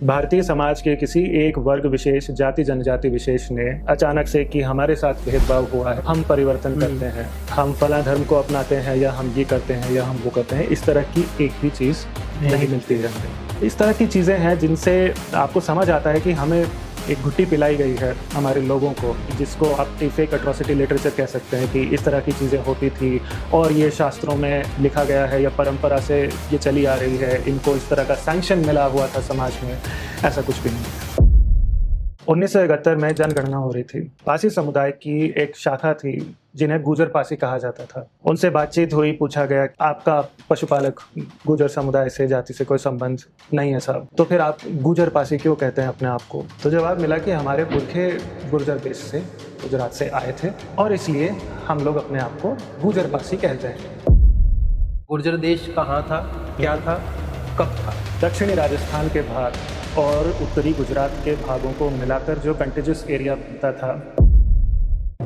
भारतीय समाज के किसी एक वर्ग विशेष, जाति जनजाति विशेष ने अचानक से कि हमारे साथ भेदभाव हुआ है, हम परिवर्तन करते हैं, हम फला धर्म को अपनाते हैं, या हम ये करते हैं या हम वो करते हैं, इस तरह की एक भी चीज़ नहीं मिलती है। इस तरह की चीज़ें हैं जिनसे आपको समझ आता है कि हमें एक घुट्टी पिलाई गई है हमारे लोगों को, जिसको आप फेक एट्रोसिटी लिटरेचर कह सकते हैं कि इस तरह की चीज़ें होती थी और ये शास्त्रों में लिखा गया है या परंपरा से ये चली आ रही है, इनको इस तरह का सैंक्शन मिला हुआ था समाज में। ऐसा कुछ भी नहीं है। 1971 में जनगणना हो रही थी। पासी समुदाय की एक शाखा थी जिन्हें गुजर पासी कहा जाता था। उनसे बातचीत हुई, पूछा गया आपका पशुपालक गुजर समुदाय से, जाति से कोई संबंध नहीं है साहब, तो फिर आप गुजर पासी क्यों कहते हैं अपने आप को? तो जवाब मिला कि हमारे पुरखे गुर्जर देश से, गुजरात से आए थे और इसलिए हम लोग अपने आप को गुजर पासी कहते हैं। गुर्जर देश कहाँ था, क्या था, कब था? दक्षिणी राजस्थान के भाग और उत्तरी गुजरात के भागों को मिलाकर जो कंटिजियस एरिया बनता था,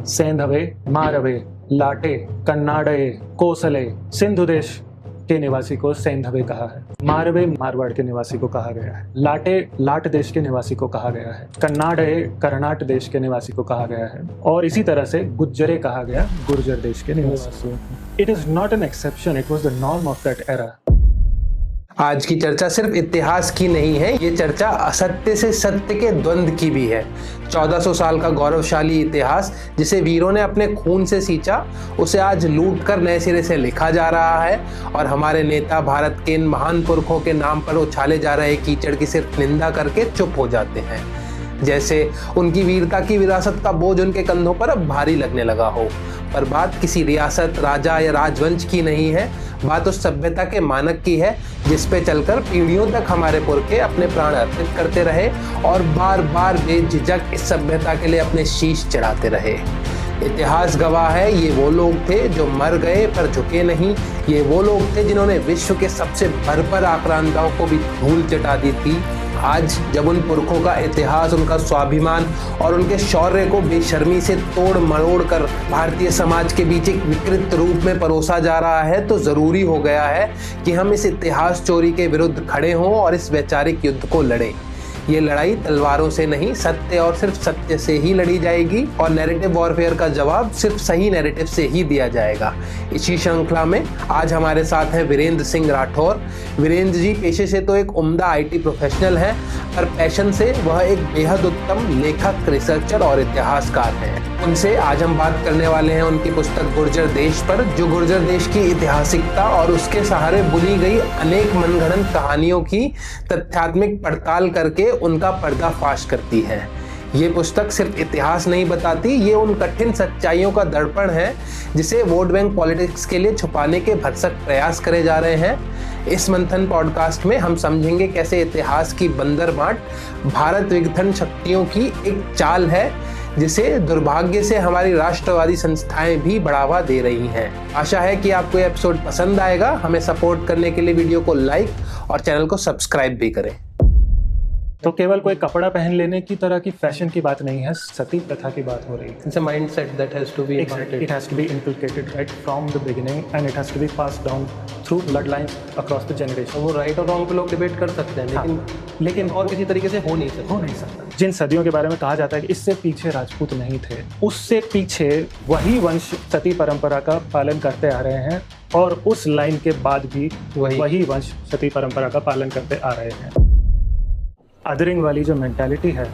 सेंधवे, मारवे, लाटे, कन्नाडे, कोसले, सिंधु देश के निवासी को सेंधवे कहा है। मारवे मारवाड़ के निवासी को कहा गया है। लाटे लाट देश के निवासी को कहा गया है। कन्नाडे कर्नाट देश के निवासी को कहा गया है। और इसी तरह से गुज्जरे कहा गया गुर्जर देश के निवासी। It is not an exception, it was the norm of that era. आज की चर्चा सिर्फ इतिहास की नहीं है, ये चर्चा असत्य से सत्य के द्वंद्व की भी है। 1400 साल का गौरवशाली इतिहास जिसे वीरों ने अपने खून से सींचा, उसे आज लूट कर नए सिरे से लिखा जा रहा है और हमारे नेता भारत के इन महान पुरखों के नाम पर उछाले जा रहे कीचड़ की सिर्फ निंदा करके चुप हो जाते हैं, जैसे उनकी वीरता की विरासत का बोझ उनके कंधों पर अब भारी लगने लगा हो। पर बात किसी रियासत, राजा या राजवंश की नहीं है, बात उस सभ्यता के मानक की है जिस पे चलकर पीढ़ियों तक हमारे पुरखे अपने प्राण अर्पित करते रहे और बार बार बेझिझक इस सभ्यता के लिए अपने शीश चढ़ाते रहे। इतिहास गवाह है, ये वो लोग थे जो मर गए पर झुके नहीं। ये वो लोग थे जिन्होंने विश्व के सबसे बर्बर आक्रांताओं को भी धूल चटा दी थी। आज जब उन पुरखों का इतिहास, उनका स्वाभिमान और उनके शौर्य को बेशर्मी से तोड़ मरोड़ कर भारतीय समाज के बीच एक विकृत रूप में परोसा जा रहा है, तो जरूरी हो गया है कि हम इस इतिहास चोरी के विरुद्ध खड़े हों और इस वैचारिक युद्ध को लड़ें। ये लड़ाई तलवारों से नहीं, सत्य और सिर्फ सत्य से ही लड़ी जाएगी और नैरेटिव वॉरफेयर का जवाब सिर्फ सही नैरेटिव से ही दिया जाएगा। इसी श्रृंखला में आज हमारे साथ हैं वीरेंद्र सिंह राठौर। वीरेंद्र जी पेशे से तो एक उम्दा IT प्रोफेशनल हैं, पर पैशन से वह एक बेहद उत्तम लेखक, रिसर्चर और इतिहासकार हैं। उनसे आज हम बात करने वाले हैं उनकी पुस्तक गुर्जर देश पर, जो गुर्जर देश की ऐतिहासिकता और उसके सहारे बुनी गई अनेक मनगढ़ंत कहानियों की तथ्यात्मक पड़ताल करके उनका पर्दाफाश करती है। ये पुस्तक सिर्फ इतिहास नहीं बताती, ये उन कठिन सच्चाइयों का दर्पण है जिसे वोट बैंक पॉलिटिक्स के लिए छुपाने के भरसक प्रयास करे जा रहे हैं। इस मंथन पॉडकास्ट में हम समझेंगे कैसे इतिहास की बंदरबाट भारत विघटन शक्तियों की एक चाल है जिसे दुर्भाग्य से हमारी राष्ट्रवादी संस्थाएं भी बढ़ावा दे रही हैं। आशा है कि आपको ये एपिसोड पसंद आएगा। हमें सपोर्ट करने के लिए वीडियो को लाइक और चैनल को सब्सक्राइब भी करें। तो केवल कोई कपड़ा पहन लेने की तरह की फैशन की बात नहीं है, सती प्रथा की बात हो रही है। It's a mindset that has to be imparted. It has to be inculcated right from the beginning and it has to be passed down through bloodlines across the generation. वो राइट और रॉन्ग पे लोग debate कर सकते हैं, लेकिन और किसी तरीके से हो नहीं सकता। जिन सदियों के बारे में कहा जाता है कि इससे पीछे राजपूत नहीं थे, उससे पीछे वही वंश सती परंपरा का पालन करते आ रहे हैं और उस लाइन के बाद भी वही वंश सती परंपरा का पालन करते आ रहे हैं। अदरिंग वाली जो मेंटालिटी है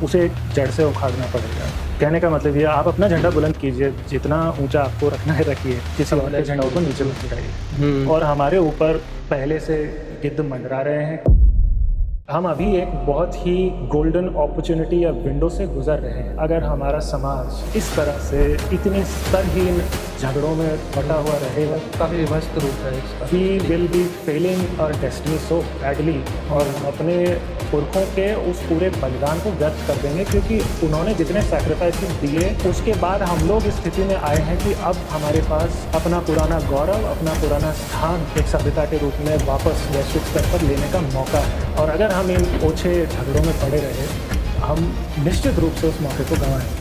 उसे जड़ से उखाड़ना पड़ेगा। कहने का मतलब ये, आप अपना झंडा बुलंद कीजिए, जितना ऊंचा आपको रखना है रखिए, किसी और के झंडे को नीचे मत गिराइए। और हमारे ऊपर पहले से गिद्ध मंडरा रहे हैं। हम अभी एक बहुत ही गोल्डन अपॉर्चुनिटी या विंडो से गुजर रहे हैं। अगर हमारा समाज इस तरह से इतने स्तरहीन झगड़ों में बटा हुआ रहेगा, काफ़ी विभस्त रूप है इसका। We will be failing our destiny so badly और अपने पुरखों के उस पूरे बलिदान को व्यर्थ कर देंगे, क्योंकि उन्होंने जितने सैक्रिफाइसेस दिए उसके बाद हम लोग इस स्थिति में आए हैं कि अब हमारे पास अपना पुराना गौरव, अपना पुराना स्थान एक सभ्यता के रूप में वापस वैश्विक स्तर पर लेने का मौका है। और अगर हम इन ओछे झगड़ों में पड़े रहे, हम निश्चित रूप से उस मौके को गंवाएंगे।